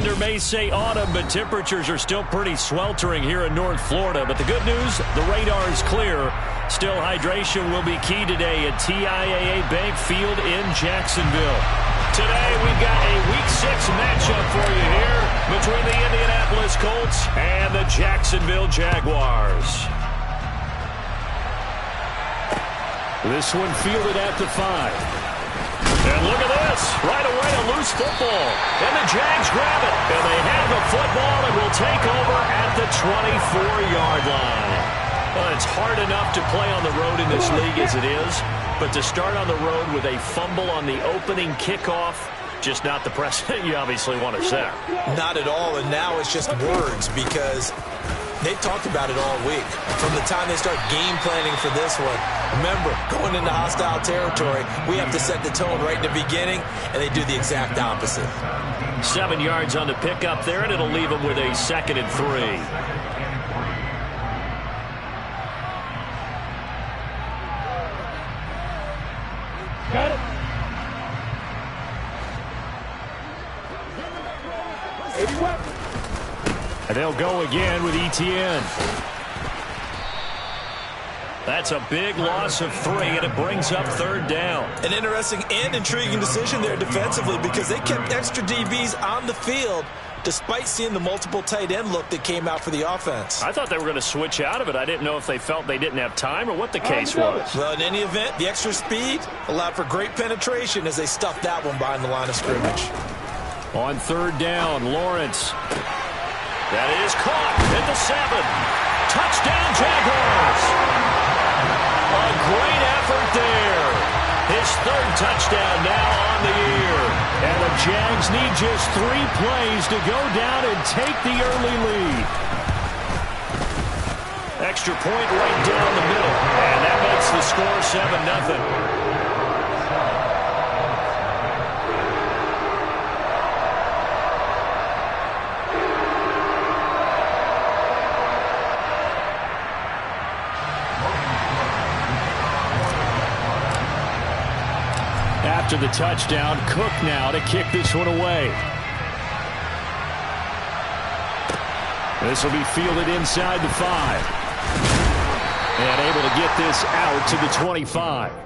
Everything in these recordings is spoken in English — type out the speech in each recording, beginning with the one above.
calendar may say autumn, but temperatures are still pretty sweltering here in North Florida. But the good news, the radar is clear. Still, hydration will be key today at TIAA Bank Field in Jacksonville. Today, we've got a Week 6 matchup for you here between the Indianapolis Colts and the Jacksonville Jaguars. This one fielded at the 5. And look at this. Right away, a loose football. And the Jags grab it. And they have the football and will take over at the 24-yard line. Well, it's hard enough to play on the road in this league as it is. But to start on the road with a fumble on the opening kickoff, just not the precedent you obviously want to set. Not at all. And now it's just words because they've talked about it all week. From the time they start game planning for this one. Remember, going into hostile territory, we have to set the tone right in the beginning, and they do the exact opposite. 7 yards on the pickup there, and it'll leave them with a 2nd and 3. Got it. 81. And they'll go again with ETN. That's a big loss of 3, and it brings up 3rd down. An interesting and intriguing decision there defensively because they kept extra DBs on the field despite seeing the multiple tight end look that came out for the offense. I thought they were going to switch out of it. I didn't know if they felt they didn't have time or what the case was. Well, in any event, the extra speed allowed for great penetration as they stuffed that one behind the line of scrimmage. On 3rd down, Lawrence. That is caught at the 7. Touchdown, Jaguars. A great effort there. His 3rd touchdown now on the year. And the Jags need just 3 plays to go down and take the early lead. Extra point right down the middle. And that makes the score 7-0. After the touchdown, Cook now to kick this one away. This will be fielded inside the 5. And able to get this out to the 25.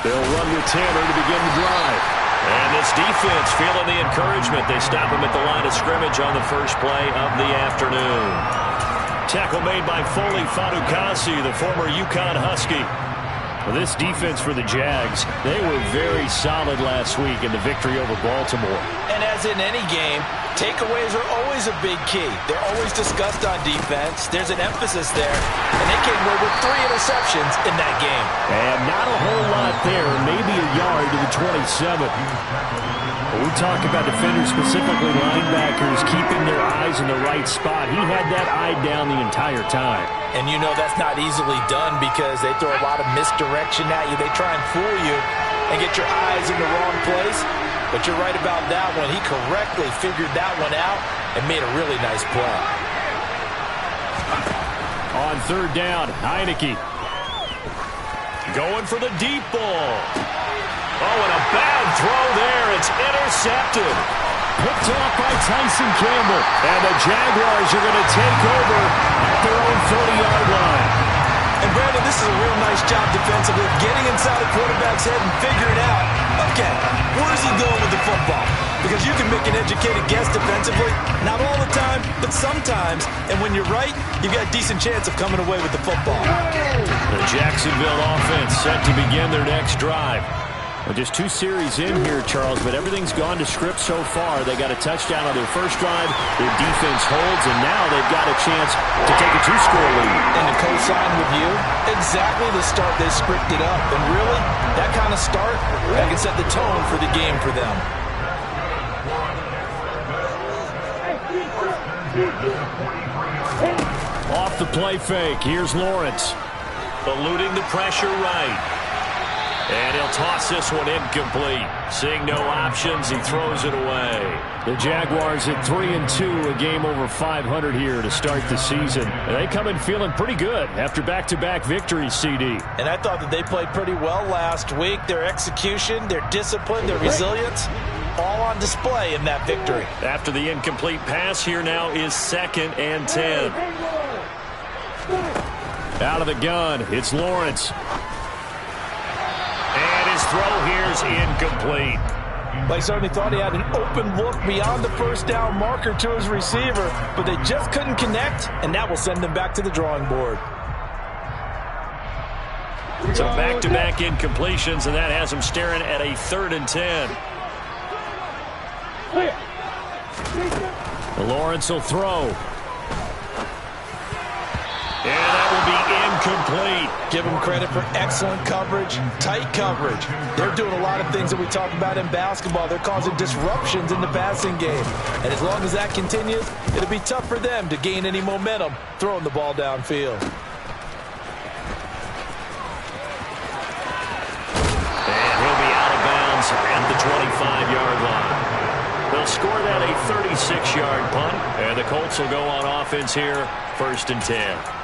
They'll run with Tanner to begin the drive. And this defense feeling the encouragement. They stop him at the line of scrimmage on the first play of the afternoon. Tackle made by Foley Fadukasi, the former UConn Husky. Well, this defense for the Jags, they were very solid last week in the victory over Baltimore. And as in any game, takeaways are always a big key. They're always discussed on defense. There's an emphasis there. And they came away with 3 interceptions in that game. And not a whole lot there. Maybe a yard to the 27. When we talk about defenders, specifically linebackers, keeping their eyes in the right spot. He had that eye down the entire time. And you know that's not easily done because they throw a lot of misdirection at you. They try and fool you and get your eyes in the wrong place. But you're right about that one. He correctly figured that one out and made a really nice play. On 3rd down, Heineke. Going for the deep ball. Oh, and a bad throw there. It's intercepted. Picked off by Tyson Campbell. And the Jaguars are going to take over at their own 30-yard line. And Brandon, this is a real nice job defensively of getting inside the quarterback's head and figuring out, okay, where is he going with the football? Because you can make an educated guess defensively, not all the time, but sometimes. And when you're right, you've got a decent chance of coming away with the football. The Jacksonville offense set to begin their next drive. Well, just 2 series in here, Charles, but everything's gone to script so far. They got a touchdown on their first drive. Their defense holds, and now they've got a chance to take a 2-score lead. And to co-sign with you, exactly the start they scripted up. And really, that kind of start, that can set the tone for the game for them. Off the play fake, here's Lawrence. Eluding the pressure right. And he'll toss this one incomplete. Seeing no options, he throws it away. The Jaguars at 3-2, a game over 500 here to start the season. And they come in feeling pretty good after back-to-back victories, CD. And I thought that they played pretty well last week. Their execution, their discipline, their resilience, all on display in that victory. After the incomplete pass, here now is 2nd and 10. Out of the gun, it's Lawrence. And his throw here is incomplete. They certainly thought he had an open look beyond the first down marker to his receiver, but they just couldn't connect, and that will send them back to the drawing board. So back-to-back incompletions, and that has them staring at a 3rd and 10. Lawrence will throw. And that will be incomplete. Give them credit for excellent coverage, tight coverage. They're doing a lot of things that we talk about in basketball. They're causing disruptions in the passing game. And as long as that continues, it'll be tough for them to gain any momentum throwing the ball downfield. And he'll be out of bounds at the 25-yard line. They'll score that a 36-yard punt, and the Colts will go on offense here, 1st and 10.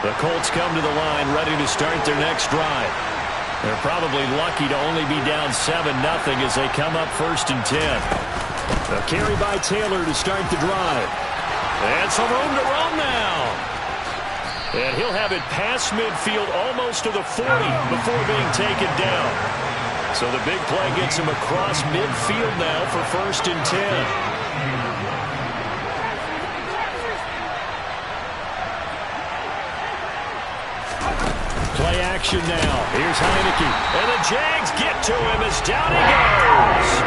The Colts come to the line ready to start their next drive. They're probably lucky to only be down 7-0 as they come up 1st and 10. A carry by Taylor to start the drive. And some room to run now. And he'll have it past midfield almost to the 40 before being taken down. So the big play gets him across midfield now for 1st and 10. Play action now. Here's Heineke. And the Jags get to him as down he goes.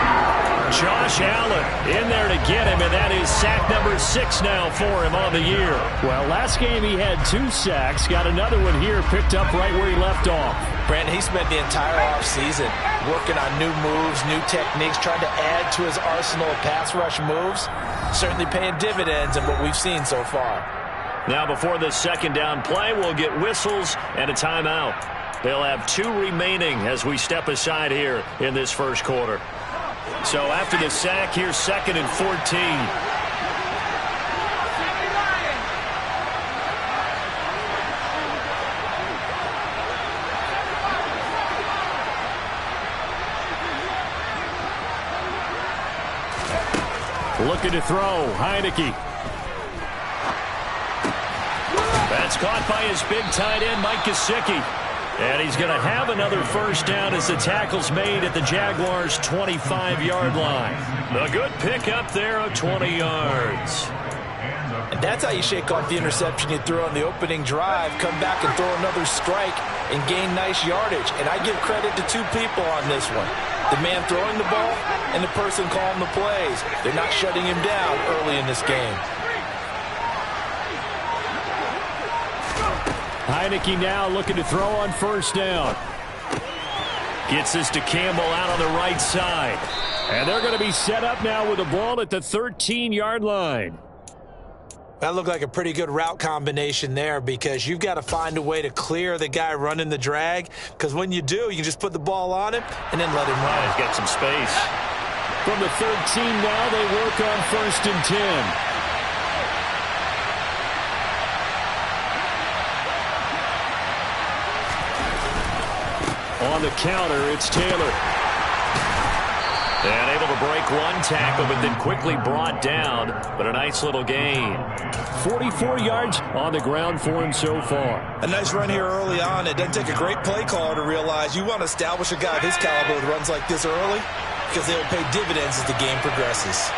Josh Allen in there to get him, and that is sack number 6 now for him on the year. Well, last game he had 2 sacks. Got another one here picked up right where he left off. Brandon, he spent the entire offseason working on new moves, new techniques, trying to add to his arsenal of pass rush moves. Certainly paying dividends in what we've seen so far. Now before the 2nd down play, we'll get whistles and a timeout. They'll have 2 remaining as we step aside here in this 1st quarter. So after the sack, here's 2nd and 14. Looking to throw, Heineke. That's caught by his big tight end, Mike Gesicki. And he's going to have another 1st down as the tackle's made at the Jaguars' 25-yard line. A good pickup there of 20 yards. And that's how you shake off the interception you threw on the opening drive, come back and throw another strike and gain nice yardage. And I give credit to 2 people on this one. The man throwing the ball and the person calling the plays. They're not shutting him down early in this game. Heineke now looking to throw on 1st down. Gets this to Campbell out on the right side. And they're going to be set up now with the ball at the 13-yard line. That looked like a pretty good route combination there because you've got to find a way to clear the guy running the drag, because when you do, you can just put the ball on him and then let him run. He's got some space. From the 13 now, they work on 1st and 10. On the counter, it's Taylor. And able to break one tackle, but then quickly brought down. But a nice little gain. 44 yards on the ground for him so far. A nice run here early on. It doesn't take a great play caller to realize you want to establish a guy of his caliber with runs like this early, because they will pay dividends as the game progresses.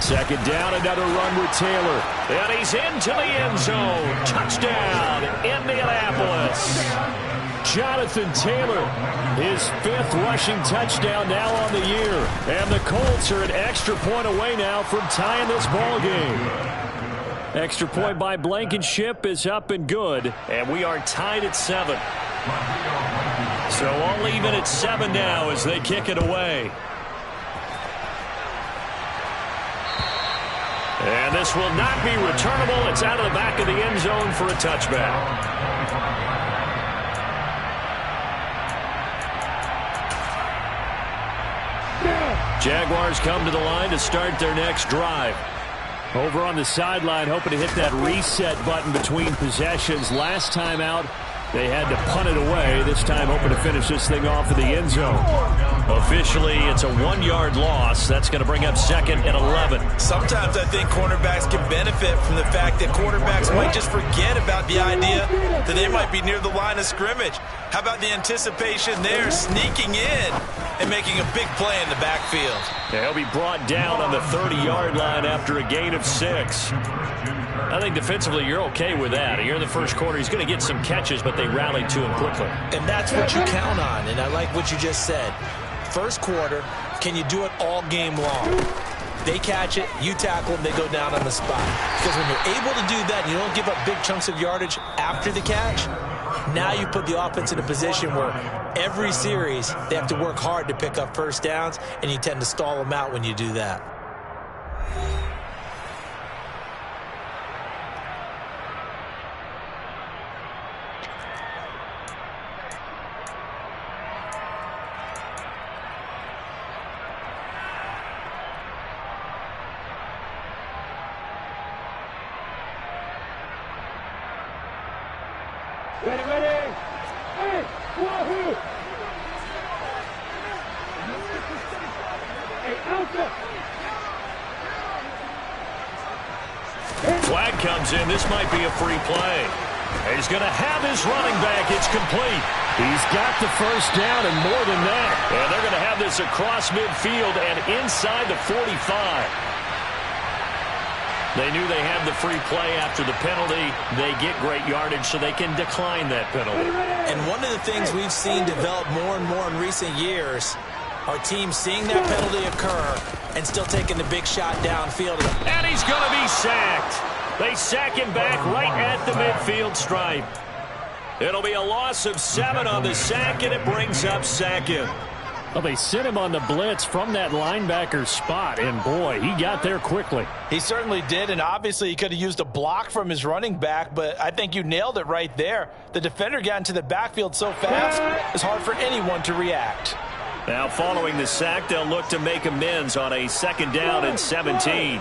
2nd down, another run with Taylor. And he's into the end zone. Touchdown, Indianapolis. Jonathan Taylor, his 5th rushing touchdown now on the year. And the Colts are an extra point away now from tying this ball game. Extra point by Blankenship is up and good. And we are tied at 7. So all even at 7 now as they kick it away. And this will not be returnable. It's out of the back of the end zone for a touchback. Jaguars come to the line to start their next drive. Over on the sideline, hoping to hit that reset button between possessions. Last time out, they had to punt it away. This time, hoping to finish this thing off in the end zone. Officially, it's a 1-yard loss. That's going to bring up 2nd and 11. Sometimes I think cornerbacks can benefit from the fact that quarterbacks might just forget about the idea that they might be near the line of scrimmage. How about the anticipation there, sneaking in and making a big play in the backfield? He'll be brought down on the 30-yard line after a gain of 6. I think defensively you're okay with that. You're in the first quarter. He's going to get some catches, but they rallied to him quickly. And that's what you count on, and I like what you just said. First quarter, can you do it all game long? They catch it, you tackle them, they go down on the spot. Because when you're able to do that and you don't give up big chunks of yardage after the catch, now you put the offense in a position where every series they have to work hard to pick up first downs, and you tend to stall them out when you do that. Ready, ready. Hey, wahoo. Hey, Alpha. Flag comes in. This might be a free play. He's going to have his running back. It's complete. He's got the first down and more than that. And they're going to have this across midfield and inside the 45. They knew they had the free play after the penalty. They get great yardage, so they can decline that penalty. And one of the things we've seen develop more and more in recent years are teams seeing that penalty occur and still taking the big shot downfield. And he's going to be sacked. They sack him back right at the midfield stripe. It'll be a loss of 7 on the sack, and it brings up 2nd. Well, they sent him on the blitz from that linebacker spot, and boy, he got there quickly. He certainly did, and obviously he could have used a block from his running back, but I think you nailed it right there. The defender got into the backfield so fast, it's hard for anyone to react. Now, following the sack, they'll look to make amends on a 2nd down and 17.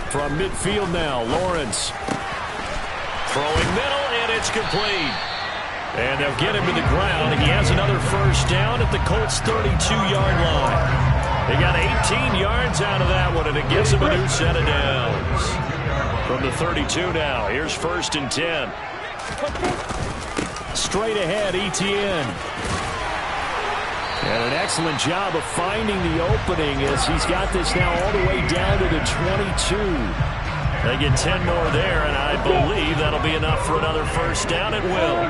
From midfield now, Lawrence. Throwing middle, and it's complete. And they'll get him to the ground. He has another first down at the Colts' 32-yard line. They got 18 yards out of that one, and it gives them a new set of downs. From the 32 now, here's 1st and 10. Straight ahead, Etienne. And an excellent job of finding the opening as he's got this now all the way down to the 22. They get 10 more there, and I believe that'll be enough for another first down. It will.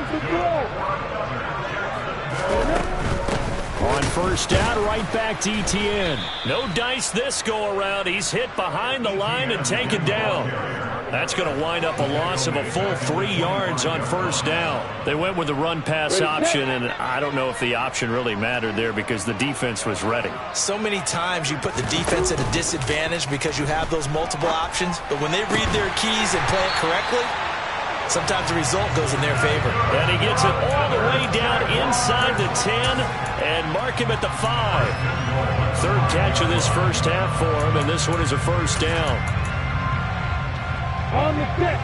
On first down, right back to Etienne. No dice this go-around. He's hit behind the line and taken down. That's going to wind up a loss of a full 3 yards on first down. They went with the run-pass option, and I don't know if the option really mattered there because the defense was ready. So many times you put the defense at a disadvantage because you have those multiple options, but when they read their keys and play it correctly, sometimes the result goes in their favor. And he gets it all the way down inside the 10 and mark him at the 5. 3rd catch of this first half for him, and this one is a first down. On the deck.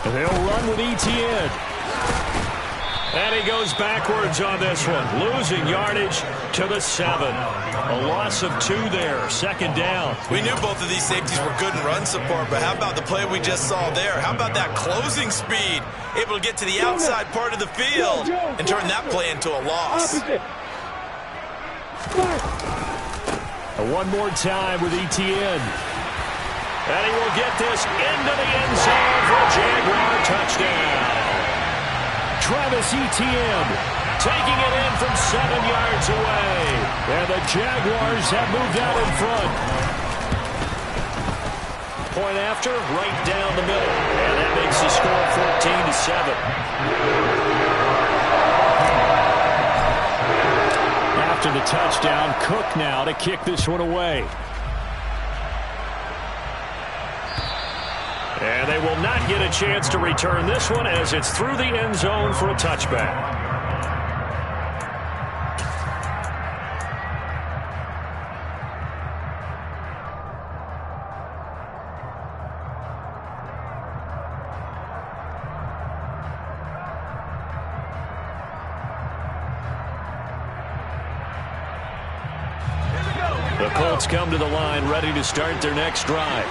They'll run with Etienne. And he goes backwards on this one, losing yardage to the 7. A loss of 2 there, 2nd down. We knew both of these safeties were good in run support, but how about the play we just saw there? How about that closing speed? Able to get to the outside part of the field and turn that play into a loss. One more time with Etienne. And he will get this into the end zone for a Jaguar touchdown. Travis Etienne taking it in from 7 yards away. And the Jaguars have moved out in front. point after, right down the middle. And that makes the score 14-7. After the touchdown, Cook now to kick this one away. And they will not get a chance to return this one as it's through the end zone for a touchback. The Colts come to the line ready to start their next drive.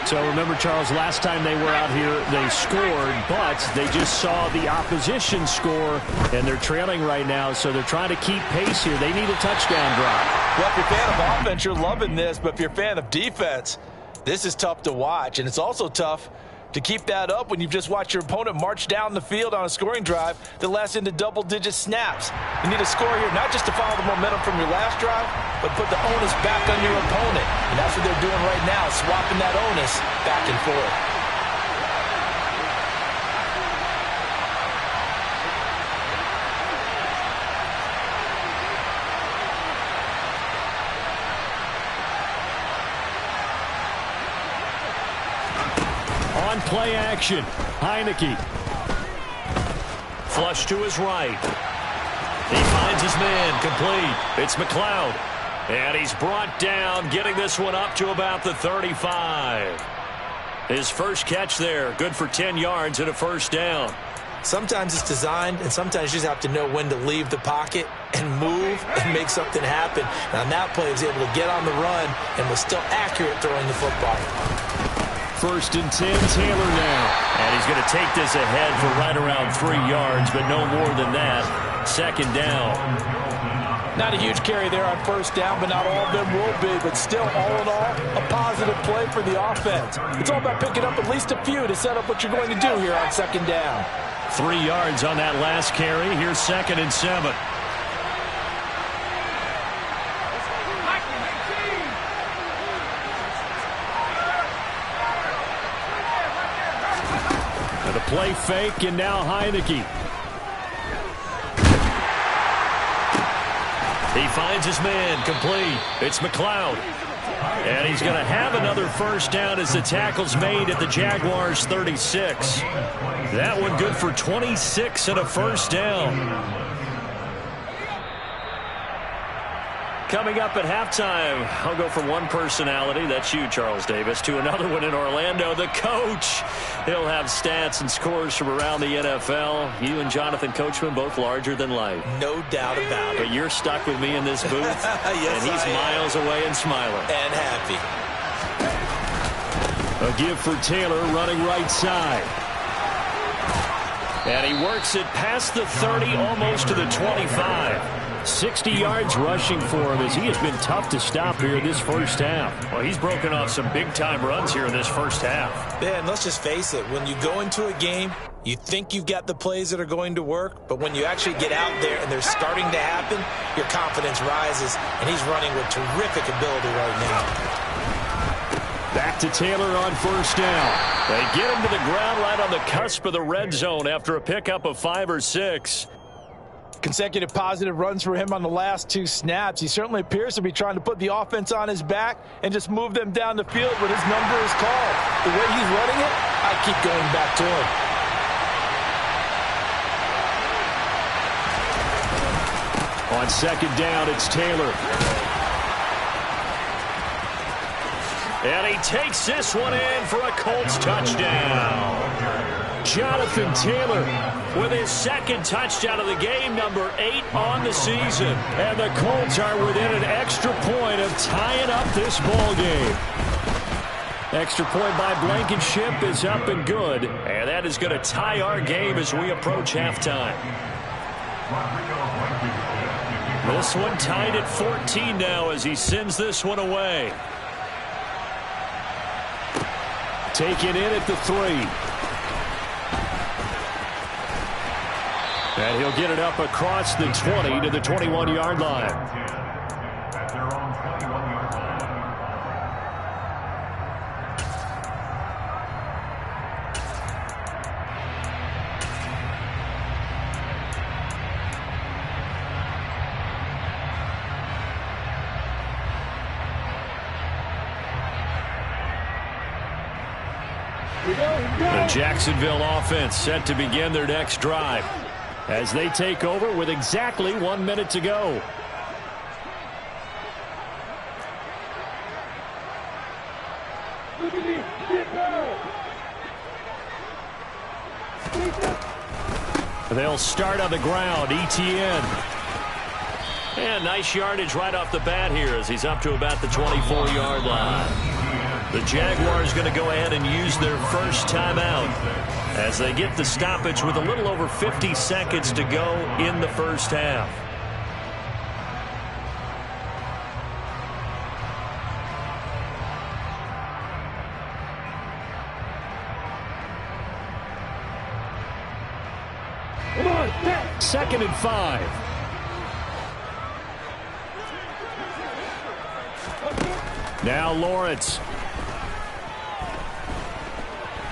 So remember, Charles, last time they were out here, they scored, but they just saw the opposition score, and they're trailing right now, so they're trying to keep pace here. They need a touchdown drive. Well, if you're a fan of offense, you're loving this, but if you're a fan of defense, this is tough to watch, and it's also tough to keep that up when you've just watched your opponent march down the field on a scoring drive that lasts into double-digit snaps. You need a score here, not just to follow the momentum from your last drive, but put the onus back on your opponent. And that's what they're doing right now, swapping that onus back and forth. On play action, Heineke. Flush to his right. He finds his man, complete. It's McLeod. And he's brought down, getting this one up to about the 35. His first catch there, good for 10 yards and a first down. Sometimes it's designed, and sometimes you just have to know when to leave the pocket and move and make something happen. Now, on that play, he was able to get on the run and was still accurate throwing the football. 1st and 10, Taylor now. And he's going to take this ahead for right around 3 yards, but no more than that. 2nd down. Not a huge carry there on 1st down, but not all of them will be. But still, all in all, a positive play for the offense. It's all about picking up at least a few to set up what you're going to do here on 2nd down. 3 yards on that last carry. Here's 2nd and 7. The play fake, and now Heineke. He finds his man, complete. It's McLeod. And he's going to have another first down as the tackle's made at the Jaguars' 36. That one good for 26 and a first down. Coming up at halftime, I'll go from one personality, that's you, Charles Davis, to another one in Orlando, the coach. He'll have stats and scores from around the NFL. You and Jonathan Coachman, both larger than life. No doubt about it. But you're stuck with me in this booth, yes, and he's miles away and smiling. And happy. A give for Taylor running right side. And he works it past the 30, almost to the 25. 60 yards rushing for him as he has been tough to stop here this first half. Well, he's broken off some big-time runs here in this first half. Yeah, and let's just face it. When you go into a game, you think you've got the plays that are going to work, but when you actually get out there and they're starting to happen, your confidence rises, and he's running with terrific ability right now. Back to Taylor on first down. They get him to the ground right on the cusp of the red zone after a pickup of 5 or 6. Consecutive positive runs for him on the last 2 snaps. He certainly appears to be trying to put the offense on his back and just move them down the field when his number is called. The way he's running it, I keep going back to him. On 2nd down, it's Taylor. And he takes this one in for a Colts touchdown. Jonathan Taylor with his 2nd touchdown of the game, number 8 on the season. And the Colts are within an extra point of tying up this ball game. Extra point by Blankenship is up and good. And that is going to tie our game as we approach halftime. This one tied at 14 now as he sends this one away. Taken in at the 3. And he'll get it up across the 20 to the 21-yard line. The Jacksonville offense set to begin their next drive as they take over with exactly 1 minute to go. They'll start on the ground. ETN. And nice yardage right off the bat here as he's up to about the 24-yard line. The Jaguars going to go ahead and use their first timeout as they get the stoppage with a little over 50 seconds to go in the first half. Second and 5. Now Lawrence.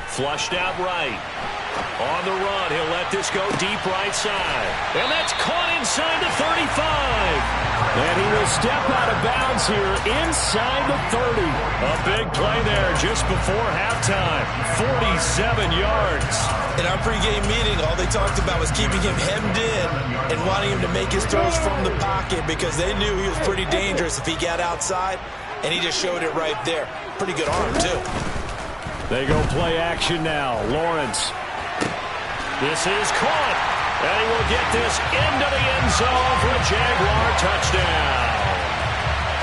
Flushed out right. On the run, he'll let this go deep right side. And that's caught inside the 35. And he will step out of bounds here inside the 30. A big play there just before halftime. 47 yards. In our pregame meeting, all they talked about was keeping him hemmed in and wanting him to make his throws from the pocket because they knew he was pretty dangerous if he got outside, and he just showed it right there. Pretty good arm, too. They go play action now. Lawrence. This is caught. And he will get this into the end zone for a Jaguar touchdown.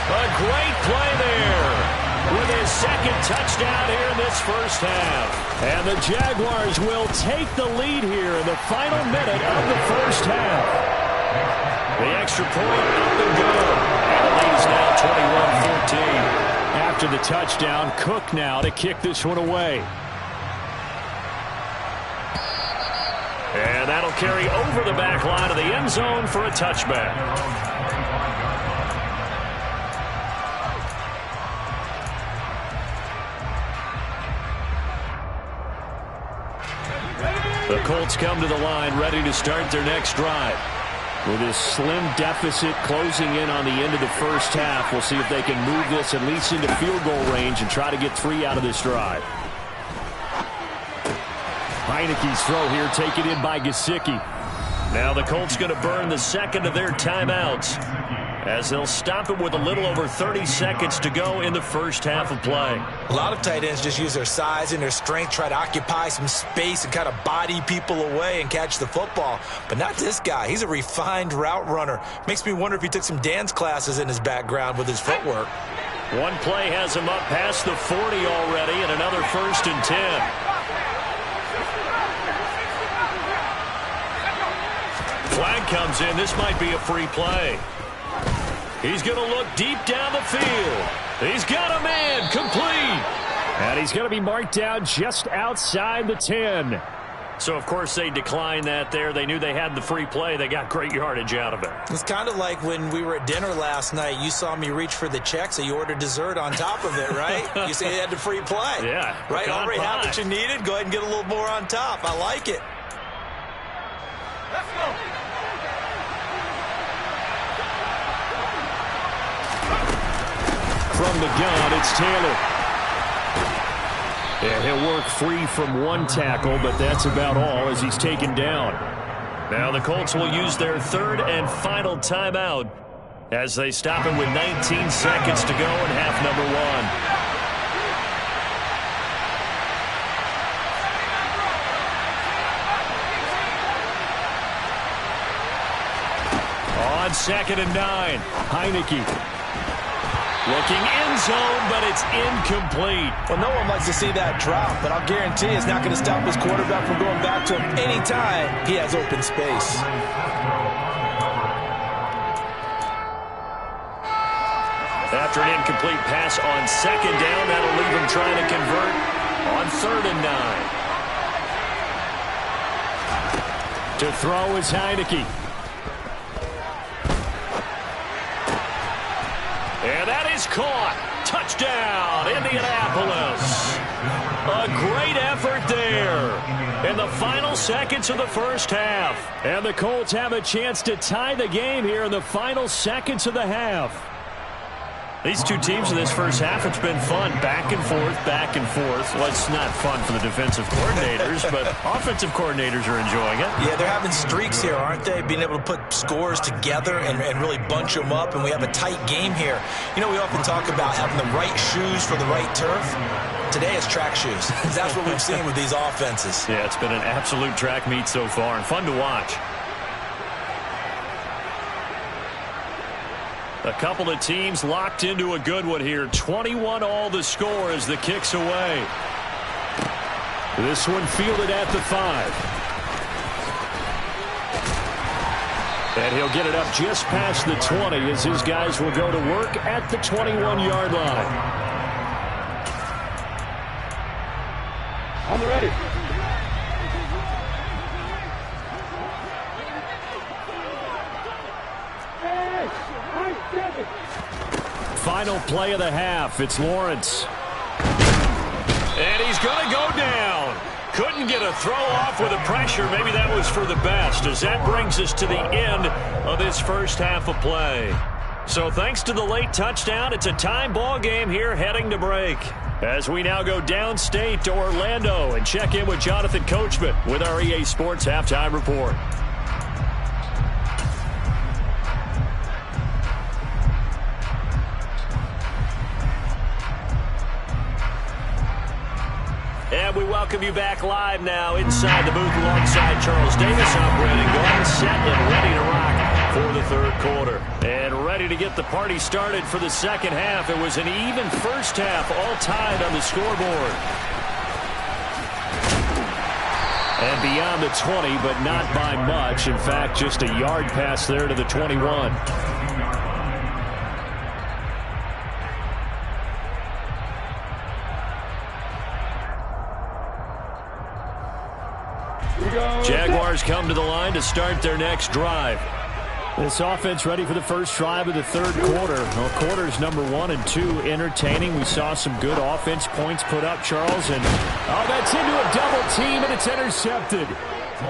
A great play there with his second touchdown here in this first half. And the Jaguars will take the lead here in the final minute of the first half. The extra point up and good. And the lead is now 21-14. After the touchdown, Cook now to kick this one away. And that'll carry over the back line of the end zone for a touchback. The Colts come to the line ready to start their next drive. With this slim deficit closing in on the end of the first half, we'll see if they can move this at least into field goal range and try to get 3 out of this drive. Heineke's throw here taken in by Gesicki. Now the Colts going to burn the second of their timeouts as they'll stop it with a little over 30 seconds to go in the first half of play. A lot of tight ends just use their size and their strength, try to occupy some space and kind of body people away and catch the football. But not this guy. He's a refined route runner. Makes me wonder if he took some dance classes in his background with his footwork. One play has him up past the 40 already, and another 1st and 10. Flag comes in. This might be a free play. He's going to look deep down the field. He's got a man complete. And he's going to be marked down just outside the 10. So, of course, they declined that there. They knew they had the free play. They got great yardage out of it. It's kind of like when we were at dinner last night. You saw me reach for the check, so you ordered dessert on top of it, right? You say you had the free play. Yeah. Right? Already have what you needed. Go ahead and get a little more on top. I like it. Let's go. From the gun, it's Taylor. And he'll work free from one tackle, but that's about all as he's taken down. Now the Colts will use their third and final timeout as they stop it with 19 seconds to go in half number 1. On 2nd and 9, Heineke. Looking end zone, but it's incomplete. Well, no one likes to see that drop, but I'll guarantee it's not going to stop his quarterback from going back to him anytime he has open space. After an incomplete pass on 2nd down, that'll leave him trying to convert on 3rd and 9. To throw is Heineke. And that is caught. Touchdown, Indianapolis. A great effort there in the final seconds of the first half. And the Colts have a chance to tie the game here in the final seconds of the half. These two teams in this first half, it's been fun. Back and forth, back and forth. Well, it's not fun for the defensive coordinators, but offensive coordinators are enjoying it. Yeah, they're having streaks here, aren't they? Being able to put scores together and really bunch them up, and we have a tight game here. You know, we often talk about having the right shoes for the right turf. Today it's track shoes. That's what we've seen with these offenses. Yeah, it's been an absolute track meet so far, and fun to watch. A couple of teams locked into a good one here. 21-all the score as the kick's away. This one fielded at the 5. And he'll get it up just past the 20 as his guys will go to work at the 21-yard line. On the ready. Final play of the half. It's Lawrence. And he's going to go down. Couldn't get a throw off with the pressure. Maybe that was for the best, as that brings us to the end of this first half of play. So thanks to the late touchdown, it's a tie ball game here heading to break. As we now go downstate to Orlando and check in with Jonathan Coachman with our EA Sports Halftime Report. And we welcome you back live now inside the booth alongside Charles Davis. I'm Brandon Gaudin, set and ready to rock for the third quarter. And ready to get the party started for the second half. It was an even first half, all tied on the scoreboard. And beyond the 20, but not by much. In fact, just a yard pass there to the 21. Jaguars come to the line to start their next drive. This offense ready for the first drive of the third quarter. Well, quarters number 1 and 2 entertaining. We saw some good offense points put up, Charles. And that's into a double team, and it's intercepted.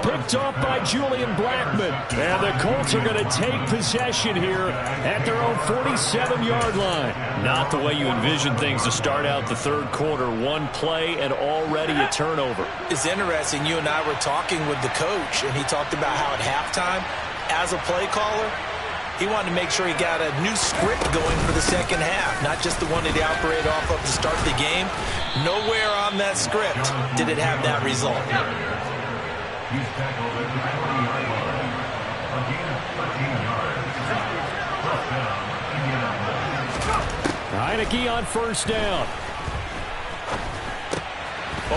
Picked off by Julian Blackmon. And the Colts are going to take possession here at their own 47-yard line. Not the way you envision things to start out the third quarter. One play and already a turnover. It's interesting. You and I were talking with the coach, and he talked about how at halftime, as a play caller, he wanted to make sure he got a new script going for the second half, not just the one that he operated off of to start the game. Nowhere on that script did it have that result. Heineke on first down.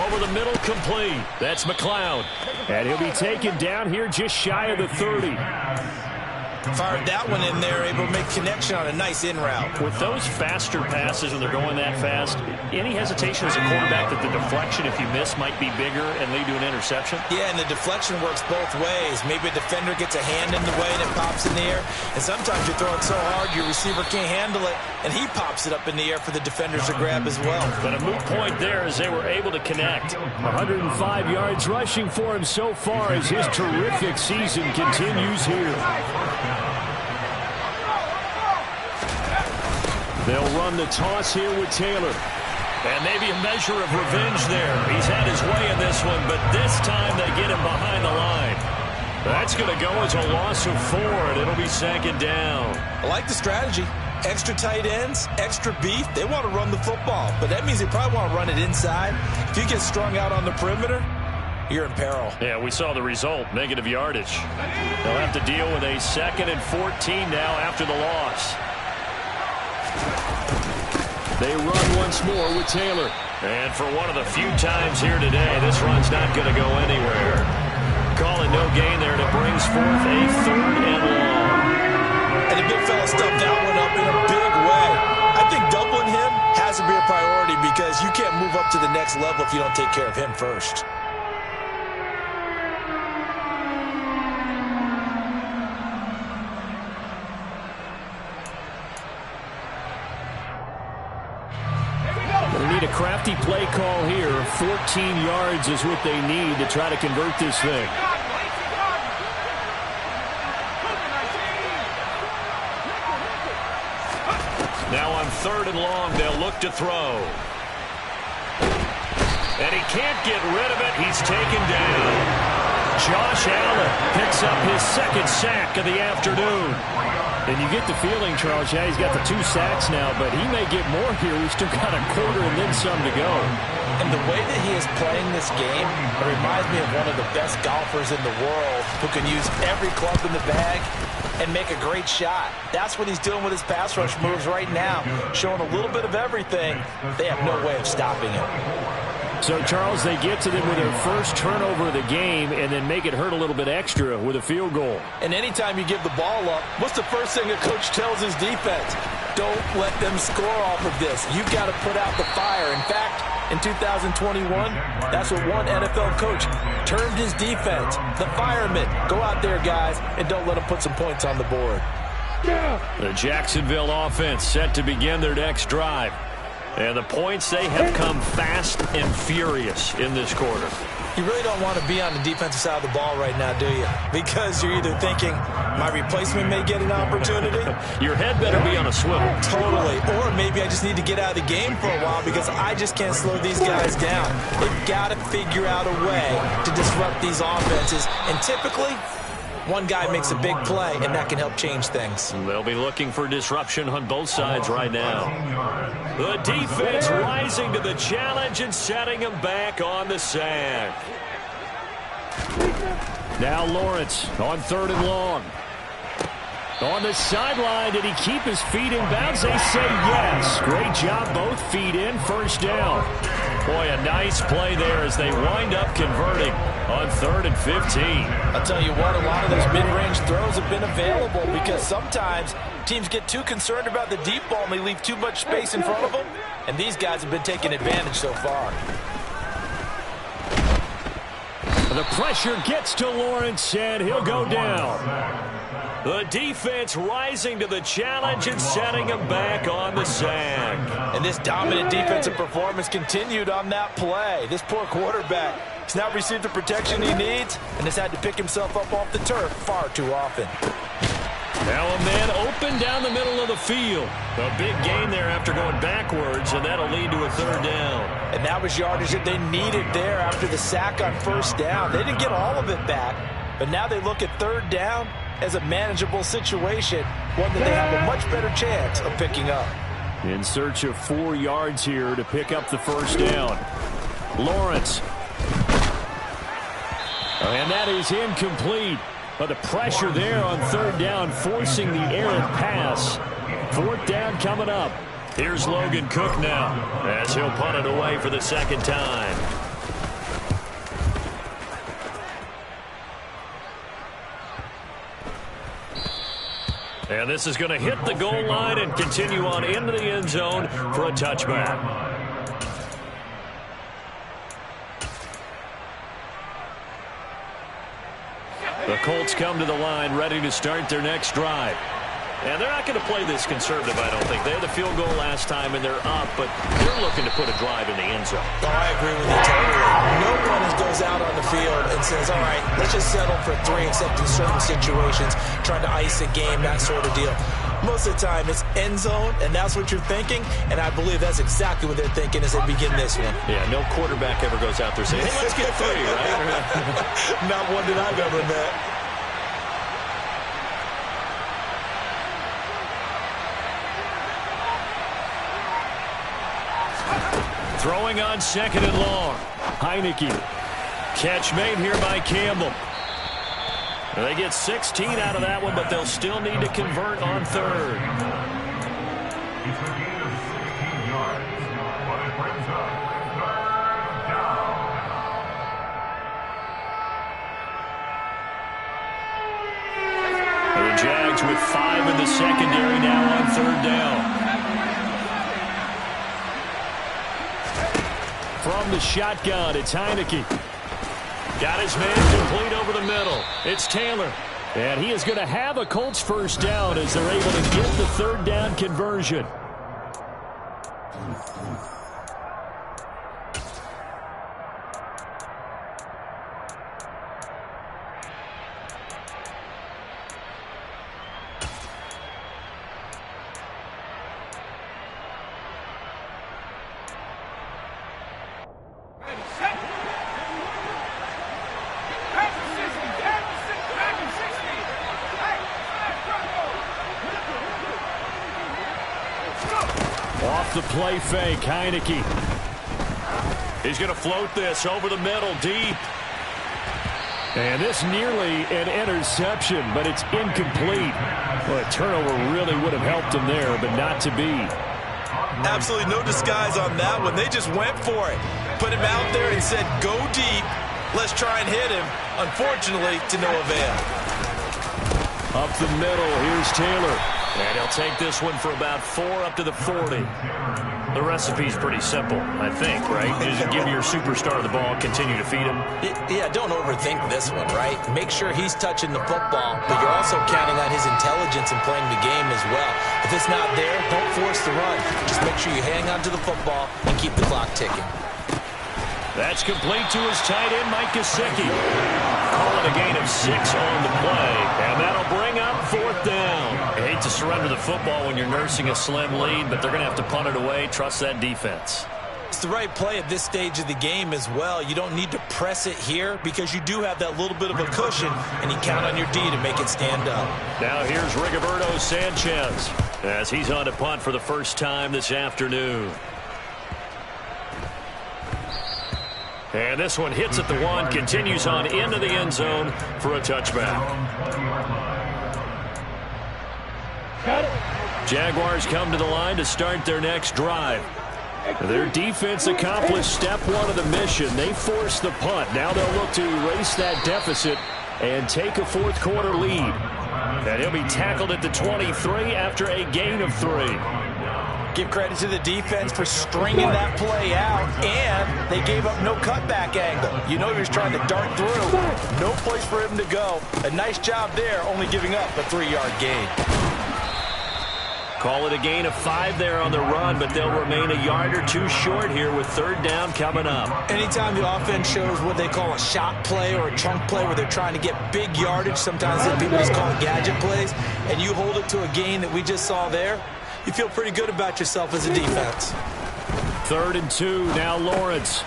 Over the middle, complete. That's McLeod. And he'll be taken down here just shy of the 30. Fired that one in there, able to make connection on a nice in route. With those faster passes and they're going that fast, any hesitation as a quarterback that the deflection, if you miss, might be bigger and lead to an interception? Yeah, and the deflection works both ways. Maybe a defender gets a hand in the way and it pops in the air. And sometimes you throw it so hard your receiver can't handle it, and he pops it up in the air for the defenders to grab as well. But a moot point there as they were able to connect. 105 yards rushing for him so far as his terrific season continues here. They'll run the toss here with Taylor. And maybe a measure of revenge there. He's had his way in this one, but this time they get him behind the line. That's going to go as a loss of 4, and it'll be second down. I like the strategy. Extra tight ends, extra beef. They want to run the football, but that means they probably want to run it inside. If you get strung out on the perimeter, you're in peril. Yeah, we saw the result, negative yardage. They'll have to deal with a 2nd and 14 now after the loss. They run once more with Taylor. And for one of the few times here today, this run's not going to go anywhere. Calling no gain there, and it brings forth a 3rd and long. And the big fella stuffed that one up in a big way. I think doubling him has to be a priority because you can't move up to the next level if you don't take care of him first. A crafty play call here. 14 yards is what they need to try to convert this thing. Now on 3rd and long, they'll look to throw. And he can't get rid of it. He's taken down. Josh Allen picks up his 2nd sack of the afternoon. And you get the feeling, Charles, yeah, he's got the 2 sacks now, but he may get more here. We've still got a quarter and then some to go. And the way that he is playing this game, it reminds me of one of the best golfers in the world who can use every club in the bag and make a great shot. That's what he's doing with his pass rush moves right now, showing a little bit of everything. They have no way of stopping him. So, Charles, they get to them with their first turnover of the game and then make it hurt a little bit extra with a field goal. And anytime you give the ball up, what's the first thing a coach tells his defense? Don't let them score off of this. You've got to put out the fire. In fact, in 2021, that's what one NFL coach termed his defense. The firemen. Go out there, guys, and don't let them put some points on the board. The Jacksonville offense set to begin their next drive. And the points, they have come fast and furious in this quarter. You really don't want to be on the defensive side of the ball right now, do you? Because you're either thinking, my replacement may get an opportunity. Your head better be on a swivel. Totally. Or maybe I just need to get out of the game for a while because I just can't slow these guys down. They've got to figure out a way to disrupt these offenses. And typically, one guy makes a big play, and that can help change things. They'll be looking for disruption on both sides right now. The defense rising to the challenge and setting him back on the sack. Now Lawrence on 3rd and long. On the sideline, did he keep his feet in bounds? They say yes. Great job, both feet in, 1st down. Boy, a nice play there as they wind up converting on 3rd and 15. I'll tell you what, a lot of those mid-range throws have been available because sometimes teams get too concerned about the deep ball and they leave too much space in front of them, and these guys have been taking advantage so far. The pressure gets to Lawrence, and he'll go down. The defense rising to the challenge and setting him back on the sack. And this dominant defensive performance continued on that play. This poor quarterback has not received the protection he needs and has had to pick himself up off the turf far too often. Now a man open down the middle of the field. A big gain there after going backwards, and that'll lead to a 3rd down. And that was yardage that they needed there after the sack on 1st down. They didn't get all of it back, but now they look at 3rd down as a manageable situation, one that they have a much better chance of picking up. In search of 4 yards here to pick up the 1st down. Lawrence. And that is incomplete. But the pressure there on 3rd down, forcing the errant pass. 4th down coming up. Here's Logan Cook now as he'll punt it away for the 2nd time. And this is going to hit the goal line and continue on into the end zone for a touchback. The Colts come to the line ready to start their next drive. And they're not going to play this conservative, I don't think. They had the field goal last time, and they're up, but they're looking to put a drive in the end zone. Oh, I agree with you totally. No one goes out on the field and says, all right, let's just settle for 3, except in certain situations, trying to ice a game, that sort of deal. Most of the time, it's end zone, and that's what you're thinking, and I believe that's exactly what they're thinking as they begin this one. Yeah, no quarterback ever goes out there saying, hey, let's get 3, right? Not one that I've ever met. Throwing on 2nd and long. Heineke. Catch made here by Campbell. And they get 16 out of that one, but they'll still need to convert on 3rd. And the Jags with 5 in the secondary now on 3rd down. From the shotgun, it's Heineke. Got his man complete over the middle. It's Taylor. And he is going to have a Colts 1st down as they're able to get the 3rd down conversion. off the play fake. Heineke. He's going to float this over the middle, deep. And this nearly an interception, but it's incomplete. Well, a turnover really would have helped him there, but not to be. Absolutely no disguise on that one. They just went for it. Put him out there and said, go deep. Let's try and hit him. Unfortunately, to no avail. Up the middle, here's Taylor. And he'll take this one for about 4 up to the 40. The recipe's pretty simple, I think, right? Just give your superstar the ball, continue to feed him. Yeah, don't overthink this one, right? Make sure he's touching the football, but you're also counting on his intelligence in playing the game as well. If it's not there, don't force the run. Just make sure you hang on to the football and keep the clock ticking. That's complete to his tight end, Mike Gesicki. Call it a gain of 6 on the play, and that'll bring up 4th down. I hate to surrender the football when you're nursing a slim lead, but they're going to have to punt it away. Trust that defense. It's the right play at this stage of the game as well. You don't need to press it here because you do have that little bit of a cushion, and you count on your D to make it stand up. Now here's Rigoberto Sanchez as he's on to punt for the first time this afternoon. And this one hits at the 1, continues on into the end zone for a touchback. Jaguars come to the line to start their next drive. Their defense accomplished step 1 of the mission. They forced the punt. Now they'll look to erase that deficit and take a 4th quarter lead. And he'll be tackled at the 23 after a gain of 3. Give credit to the defense for stringing that play out, and they gave up no cutback angle. You know he was trying to dart through. No place for him to go. A nice job there, only giving up a 3-yard gain. Call it a gain of 5 there on the run, but they'll remain a yard or 2 short here with 3rd down coming up. Anytime the offense shows what they call a shot play or a chunk play where they're trying to get big yardage, sometimes people just call it gadget plays, and you hold it to a gain that we just saw there, you feel pretty good about yourself as a defense. 3rd and 2, now Lawrence.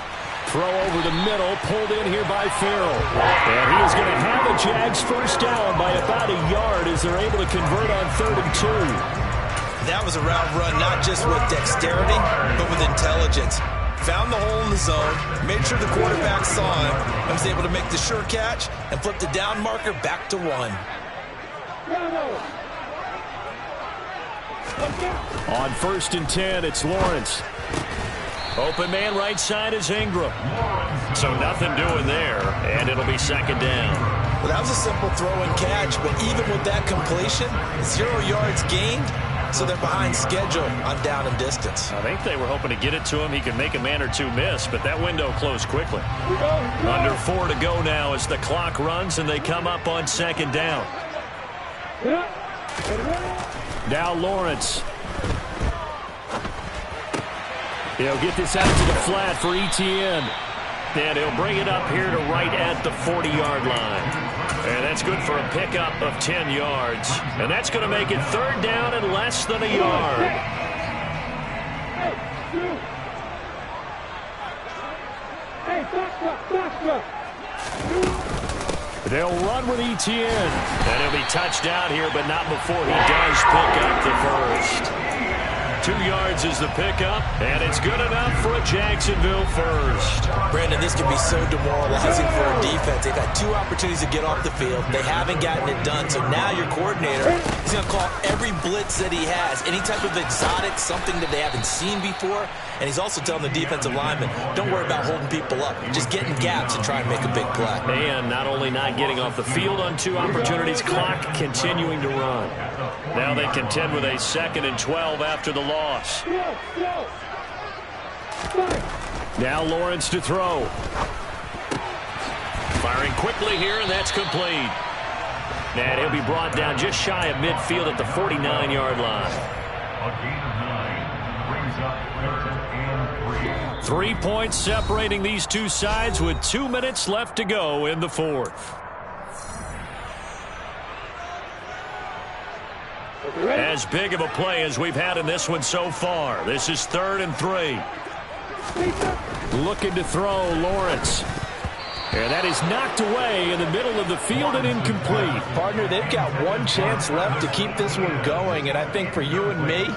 Throw over the middle, pulled in here by Farrell. And he is going to have a Jags first down by about a yard as they're able to convert on 3rd and 2. That was a route run not just with dexterity, but with intelligence. Found the hole in the zone, made sure the quarterback saw him, and was able to make the sure catch and flip the down marker back to 1. On 1st and 10, it's Lawrence. Open man right side is Ingram. So nothing doing there, and it'll be 2nd down. Well, that was a simple throw and catch, but even with that completion, 0 yards gained, so they're behind schedule on down and distance. I think they were hoping to get it to him. He could make a man or 2 miss, but that window closed quickly. Under 4 to go now as the clock runs, and they come up on 2nd down. Now Lawrence. He'll get this out to the flat for Etienne. And he'll bring it up here to right at the 40-yard line. And that's good for a pickup of 10 yards. And that's going to make it 3rd down and less than a yard. They'll run with Etienne. And he'll be touched out here, but not before he does pick up the first. 2 yards is the pickup, and it's good enough for a Jacksonville first. Brandon, this can be so demoralizing for a defense. They've had 2 opportunities to get off the field. They haven't gotten it done, so now your coordinator is going to call every blitz that he has, any type of exotic, something that they haven't seen before, and he's also telling the defensive lineman, don't worry about holding people up. Just get in gaps and try and make a big play. And not only not getting off the field on 2 opportunities, clock continuing to run. Now they contend with a 2nd and 12 after the loss. Now Lawrence to throw. Firing quickly here, and that's complete. And he'll be brought down just shy of midfield at the 49-yard line. 3 points separating these 2 sides with 2 minutes left to go in the 4th. As big of a play as we've had in this one so far. This is 3rd and 3. Looking to throw, Lawrence. And that is knocked away in the middle of the field and incomplete. Partner, they've got 1 chance left to keep this one going, and I think for you and me,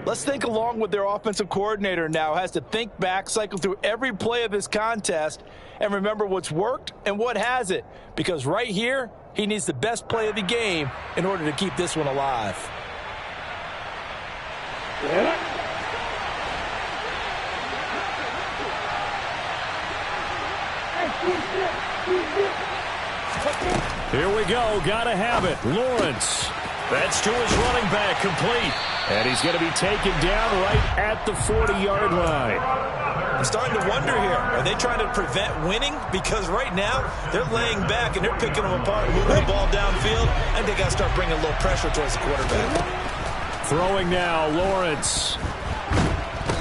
Let's think along with their offensive coordinator now. Has to think back, cycle through every play of this contest, and remember what's worked and what hasn't. Because right here, he needs the best play of the game in order to keep this one alive. Here we go. Gotta have it. Lawrence. That's to his running back, complete. And he's going to be taken down right at the 40-yard line. I'm starting to wonder here, are they trying to prevent winning? Because right now, they're laying back and they're picking them apart, moving the ball downfield, and they got to start bringing a little pressure towards the quarterback. Throwing now, Lawrence.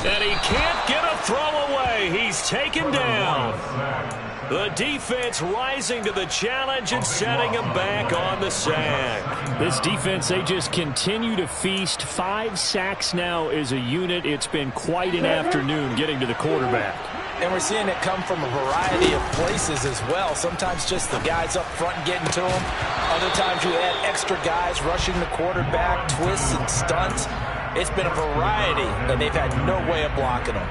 And he can't get a throw away. He's taken down. The defense rising to the challenge and setting him back on the sack. This defense, they just continue to feast. 5 sacks now as a unit. It's been quite an afternoon getting to the quarterback. And we're seeing it come from a variety of places as well. Sometimes just the guys up front getting to him. Other times you add extra guys rushing the quarterback, twists and stunts. It's been a variety, and they've had no way of blocking them.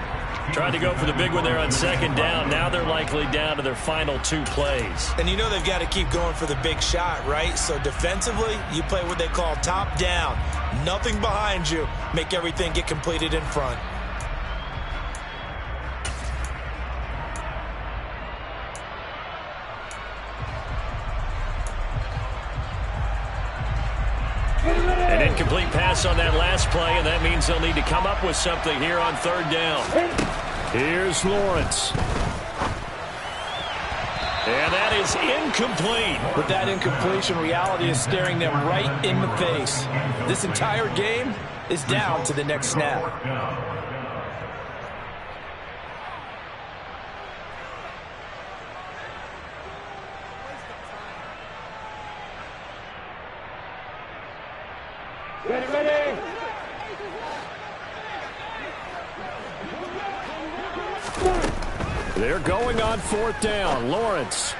Tried to go for the big one there on second down. Now they're likely down to their final 2 plays. And you know they've got to keep going for the big shot, right? So defensively, you play what they call top down. Nothing behind you. Make everything get completed in front. An incomplete pass on that last play, and that means they'll need to come up with something here on third down. Here's Lawrence. And that is incomplete. With that incompletion, reality is staring them right in the face. This entire game is down to the next snap. Ready. They're going on fourth down. Lawrence.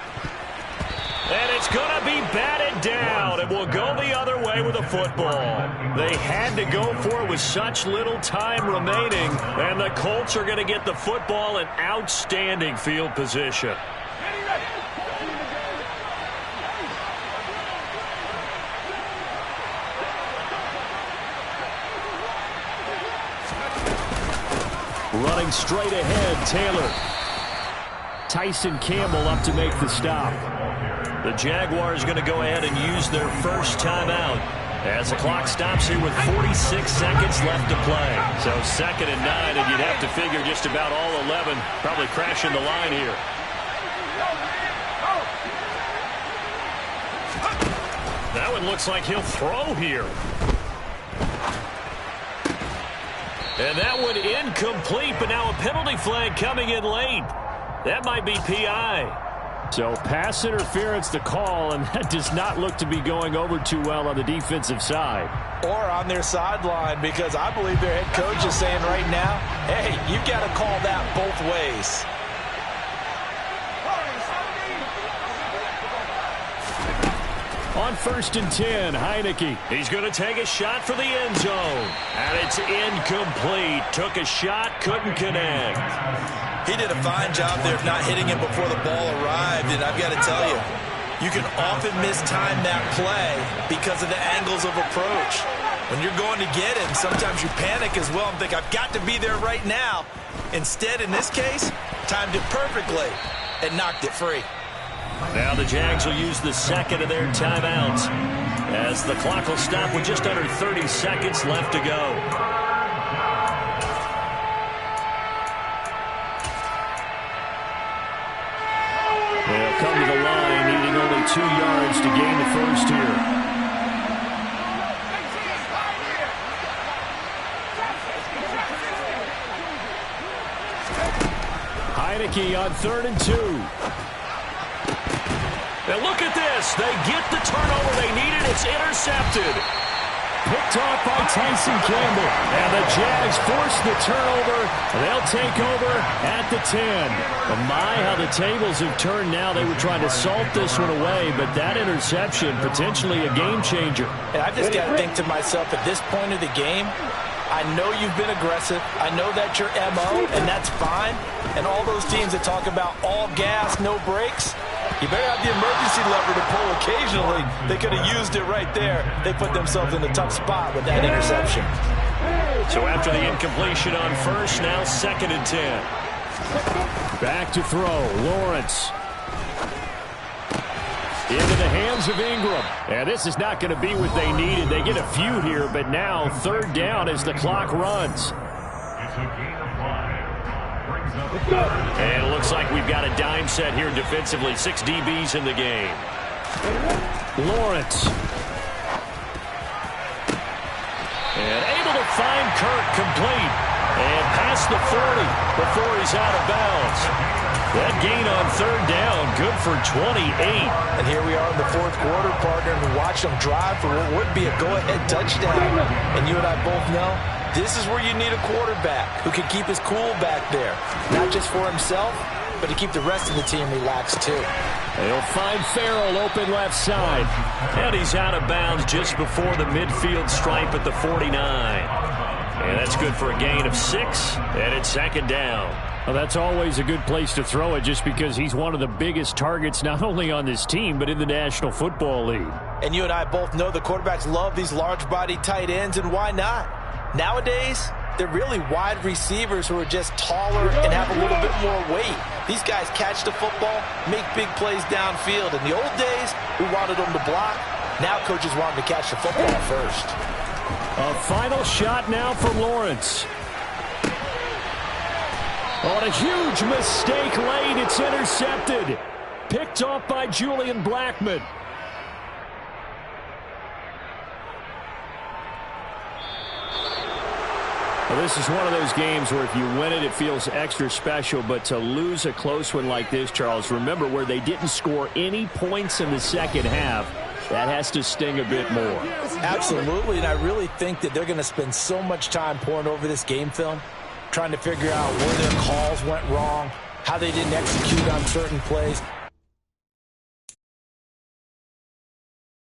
And it's going to be batted down. It will go the other way with the football. They had to go for it with such little time remaining. And the Colts are going to get the football in outstanding field position. Running straight ahead, Taylor. Tyson Campbell up to make the stop. The Jaguars going to go ahead and use their first timeout as the clock stops here with 46 seconds left to play. So 2nd and 9, and you'd have to figure just about all 11 probably crashing the line here. That one looks like he'll throw here. And that one incomplete, but now a penalty flag coming in late. That might be PI. So pass interference the call, and that does not look to be going over too well on the defensive side. Or on their sideline, because I believe their head coach is saying right now, hey, you got to call that both ways. On 1st and 10, Heineke. He's going to take a shot for the end zone. And it's incomplete. Took a shot, couldn't connect. He did a fine job there of not hitting it before the ball arrived. And I've got to tell you, you can often mistime that play because of the angles of approach. When you're going to get him, sometimes you panic as well and think, I've got to be there right now. Instead, in this case, timed it perfectly and knocked it free. Now the Jags will use the second of their timeouts as the clock will stop with just under 30 seconds left to go. They'll come to the line, needing only 2 yards to gain the first here. Heineke on 3rd and 2. And look at this. They get the turnover they needed. It's intercepted. Picked off by Tyson Campbell. And the Jags force the turnover. They'll take over at the 10. And my, how the tables have turned now. They were trying to salt this one away, but that interception, potentially a game changer. And I just got to think to myself, at this point of the game, I know you've been aggressive. I know that's your MO, and that's fine. And all those teams that talk about all gas, no brakes, you better have the emergency lever to pull occasionally. They could have used it right there. They put themselves in a tough spot with that interception. So after the incompletion on first, now 2nd and 10. Back to throw, Lawrence. Into the hands of Ingram. And this is not going to be what they needed. They get a few here, but now 3rd down as the clock runs. And it looks like we've got a dime set here defensively. 6 DBs in the game. Lawrence. And able to find Kirk complete. And past the 40 before he's out of bounds. That gain on 3rd down, good for 28. And here we are in the 4th quarter, partner, and watch them drive for what would be a go-ahead touchdown. And you and I both know this is where you need a quarterback who can keep his cool back there. Not just for himself, but to keep the rest of the team relaxed too. They'll find Farrell open left side. And he's out of bounds just before the midfield stripe at the 49. And that's good for a gain of 6, and it's 2nd down. Well, that's always a good place to throw it just because he's one of the biggest targets not only on this team but in the National Football League. And you and I both know the quarterbacks love these large-body tight ends, and why not? Nowadays, they're really wide receivers who are just taller and have a little bit more weight. These guys catch the football, make big plays downfield. In the old days, we wanted them to block. Now coaches want them to catch the football first. A final shot now from Lawrence. On a huge mistake late, it's intercepted. Picked off by Julian Blackmon. Well, this is one of those games where if you win it, it feels extra special. But to lose a close one like this, Charles, remember where they didn't score any points in the second half. That has to sting a bit more. Absolutely, and I really think that they're going to spend so much time pouring over this game film, trying to figure out where their calls went wrong, how they didn't execute on certain plays.